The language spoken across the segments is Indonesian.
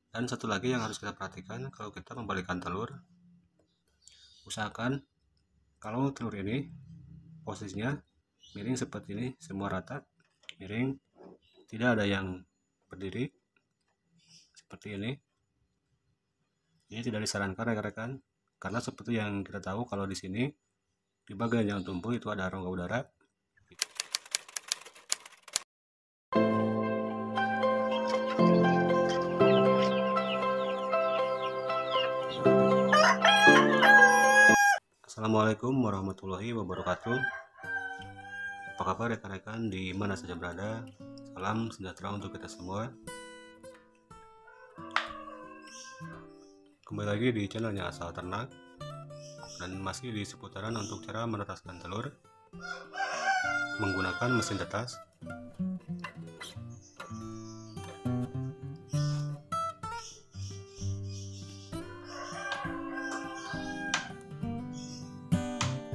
Dan satu lagi yang harus kita perhatikan kalau kita membalikkan telur, usahakan kalau telur ini posisinya miring seperti ini, semua rata, miring, tidak ada yang berdiri seperti ini. Ini tidak disarankan rekan-rekan, karena seperti yang kita tahu kalau di sini di bagian yang tumpul itu ada rongga udara. Assalamualaikum warahmatullahi wabarakatuh. Apa kabar rekan-rekan di mana saja berada? Salam sejahtera untuk kita semua. Kembali lagi di channelnya Asal Ternak, dan masih di seputaran untuk cara menetaskan telur menggunakan mesin tetas.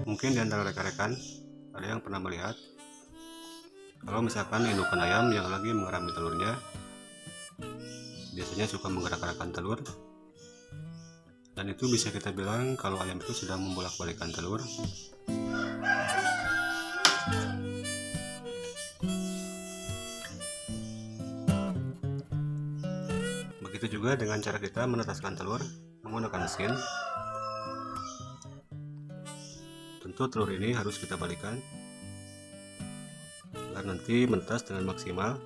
Mungkin di antara rekan-rekan ada yang pernah melihat kalau misalkan indukan ayam yang lagi mengerami telurnya biasanya suka menggerak-gerakkan telur, dan itu bisa kita bilang kalau ayam itu sedang membolak-balikkan telur. Begitu juga dengan cara kita menetaskan telur menggunakan mesin. Tentu telur ini harus kita balikan agar nanti menetas dengan maksimal.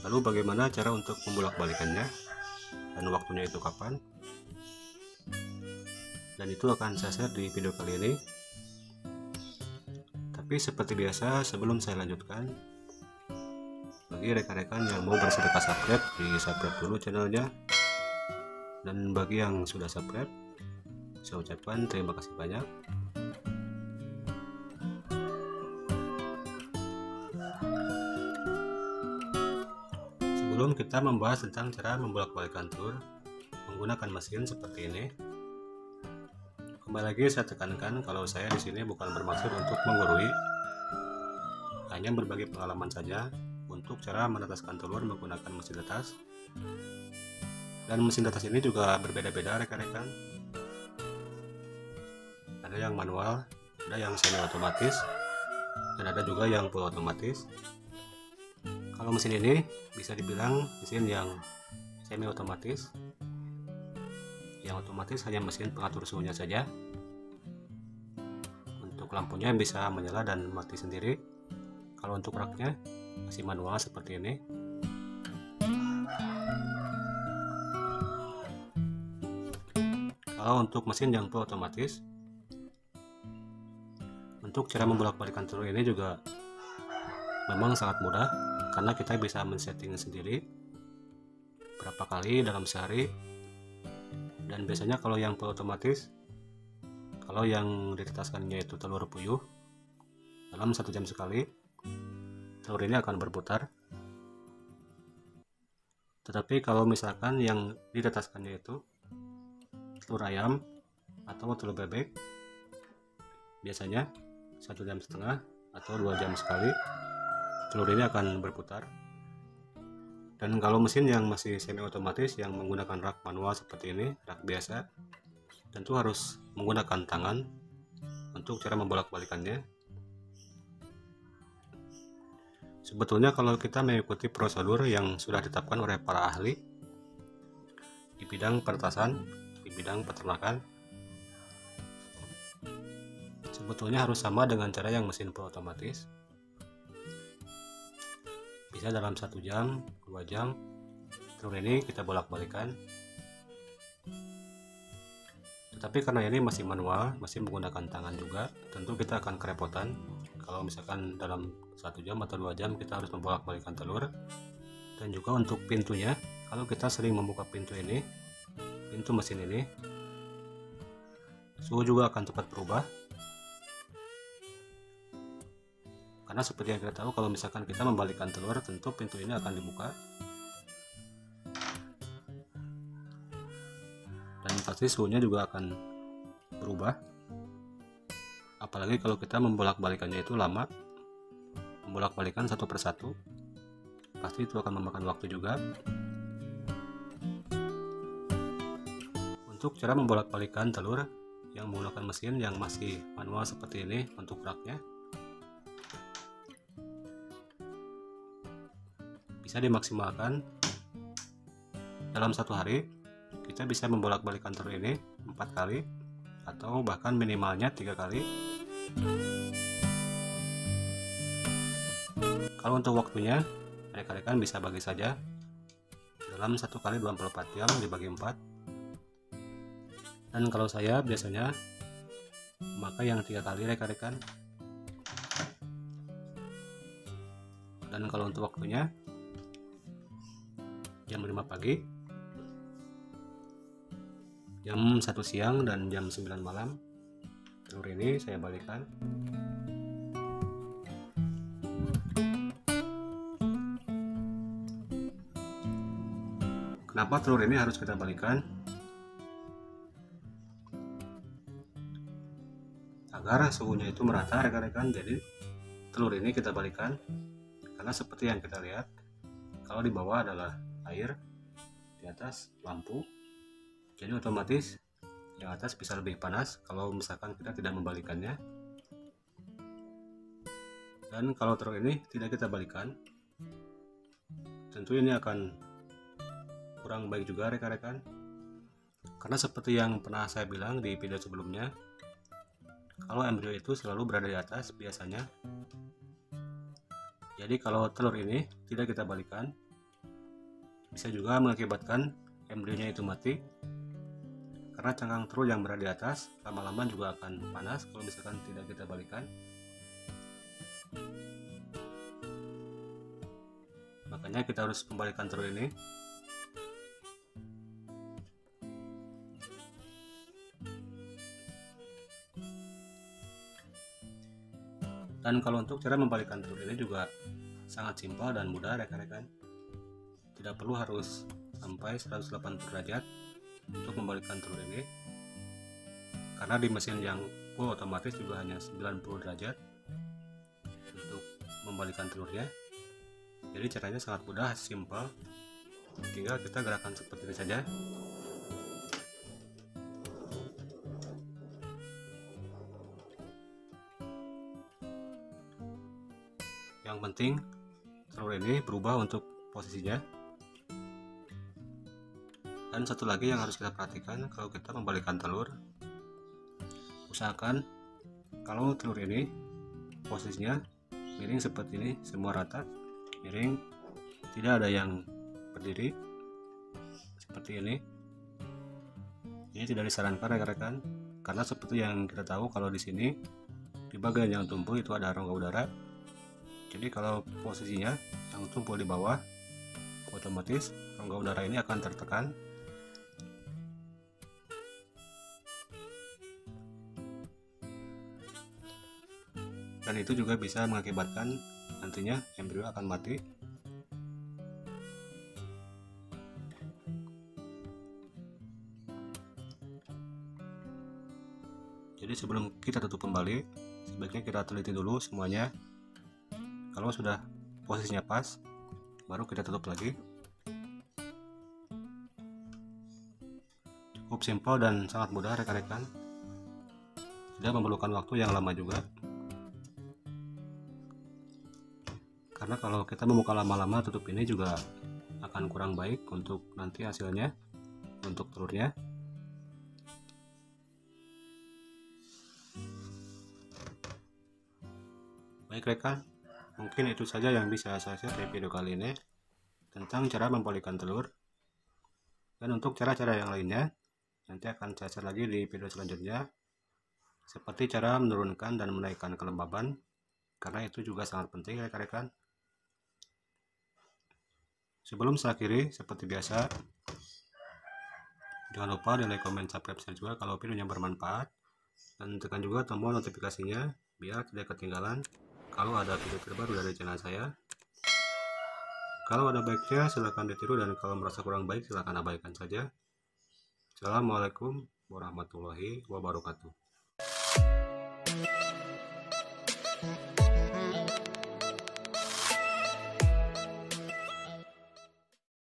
Lalu bagaimana cara untuk membolak-balikannya dan waktunya itu kapan? Dan itu akan saya share di video kali ini. Tapi seperti biasa, sebelum saya lanjutkan, bagi rekan-rekan yang mau bersedekah subscribe, di subscribe dulu channelnya. Dan bagi yang sudah subscribe, saya ucapkan terima kasih banyak. Sebelum kita membahas tentang cara membolak-balikkan telur menggunakan mesin seperti ini, kembali lagi saya tekankan kalau saya di sini bukan bermaksud untuk menggurui, hanya berbagi pengalaman saja untuk cara menetaskan telur menggunakan mesin tetas. Dan mesin tetas ini juga berbeda-beda rekan-rekan. Ada yang manual, ada yang semi otomatis, dan ada juga yang full otomatis. Kalau mesin ini bisa dibilang mesin yang semi otomatis. Yang otomatis hanya mesin pengatur suhunya saja. Untuk lampunya bisa menyala dan mati sendiri. Kalau untuk raknya masih manual seperti ini. Kalau untuk mesin yang full otomatis, untuk cara membolak-balikkan telur ini juga memang sangat mudah, karena kita bisa men-setting sendiri berapa kali dalam sehari. Dan biasanya kalau yang full otomatis, kalau yang ditetaskannya itu telur puyuh, dalam 1 jam sekali telur ini akan berputar. Tetapi kalau misalkan yang ditetaskannya itu telur ayam atau telur bebek, biasanya 1,5 jam atau 2 jam sekali telur ini akan berputar. Dan kalau mesin yang masih semi otomatis yang menggunakan rak manual seperti ini, rak biasa, tentu harus menggunakan tangan untuk cara membolak-balikannya. Sebetulnya kalau kita mengikuti prosedur yang sudah ditetapkan oleh para ahli di bidang penetasan, di bidang peternakan, sebetulnya harus sama dengan cara yang mesin full otomatis. Bisa dalam 1 jam, 2 jam telur ini kita bolak-balikan. Tetapi karena ini masih manual, masih menggunakan tangan juga, tentu kita akan kerepotan kalau misalkan dalam 1 jam atau 2 jam kita harus membolak-balikan telur. Dan juga untuk pintunya, kalau kita sering membuka pintu ini, pintu mesin ini, suhu juga akan cepat berubah. Karena seperti yang kita tahu, kalau misalkan kita membalikkan telur, tentu pintu ini akan dibuka. Dan pasti suhunya juga akan berubah. Apalagi kalau kita membolak-balikannya itu lama, membolak-balikan satu persatu, pasti itu akan memakan waktu juga. Untuk cara membolak-balikan telur yang menggunakan mesin yang masih manual seperti ini untuk raknya, bisa dimaksimalkan. Dalam satu hari kita bisa membolak-balikan telur ini 4 kali atau bahkan minimalnya 3 kali. Kalau untuk waktunya, rekan-rekan bisa bagi saja dalam 1 kali 24 jam dibagi 4. Dan kalau saya biasanya memakai yang 3 kali rekan-rekan. Dan kalau untuk waktunya jam 5 pagi, jam 1 siang, dan jam 9 malam. Telur ini saya balikan. Kenapa telur ini harus kita balikan? Agar suhunya itu merata rekan-rekan. Jadi telur ini kita balikan karena seperti yang kita lihat, kalau di bawah adalah air, di atas lampu, jadi otomatis yang atas bisa lebih panas kalau misalkan kita tidak membalikannya. Dan kalau telur ini tidak kita balikan, tentu ini akan kurang baik juga rekan-rekan, karena seperti yang pernah saya bilang di video sebelumnya, kalau embrio itu selalu berada di atas biasanya. Jadi kalau telur ini tidak kita balikan, bisa juga mengakibatkan embrionya itu mati, karena cangkang telur yang berada di atas lama-lama juga akan panas kalau misalkan tidak kita balikan. Makanya kita harus kembalikan telur ini. Dan kalau untuk cara membalikan telur ini juga sangat simpel dan mudah rekan-rekan. Tidak perlu harus sampai 180 derajat untuk membalikan telur ini, karena di mesin yang full otomatis juga hanya 90 derajat untuk membalikan telurnya. Jadi caranya sangat mudah, simpel. Tinggal kita gerakan seperti ini saja. Yang penting telur ini berubah untuk posisinya. Dan satu lagi yang harus kita perhatikan kalau kita membalikan telur, usahakan kalau telur ini posisinya miring seperti ini, semua rata miring, tidak ada yang berdiri seperti ini. Ini tidak disarankan rekan-rekan, karena seperti yang kita tahu kalau di sini di bagian yang tumpul itu ada rongga udara. Jadi kalau posisinya yang tumpul di bawah, otomatis rongga udara ini akan tertekan. Dan itu juga bisa mengakibatkan nantinya embrio akan mati. Jadi sebelum kita tutup kembali, sebaiknya kita teliti dulu semuanya. Kalau sudah posisinya pas, baru kita tutup lagi. Cukup simpel dan sangat mudah rekan-rekan, tidak memerlukan waktu yang lama juga. Karena kalau kita membuka lama-lama tutup ini juga akan kurang baik untuk nanti hasilnya, untuk telurnya. Baik rekan, mungkin itu saja yang bisa saya share di video kali ini tentang cara membalikan telur. Dan untuk cara-cara yang lainnya nanti akan saya share lagi di video selanjutnya, seperti cara menurunkan dan menaikkan kelembaban, karena itu juga sangat penting rekan-rekan. Sebelum saya akhiri, seperti biasa, jangan lupa di like, comment, subscribe juga kalau videonya bermanfaat, dan tekan juga tombol notifikasinya biar tidak ketinggalan kalau ada video terbaru dari channel saya. Kalau ada baiknya silahkan ditiru, dan kalau merasa kurang baik silahkan abaikan saja. Assalamualaikum warahmatullahi wabarakatuh.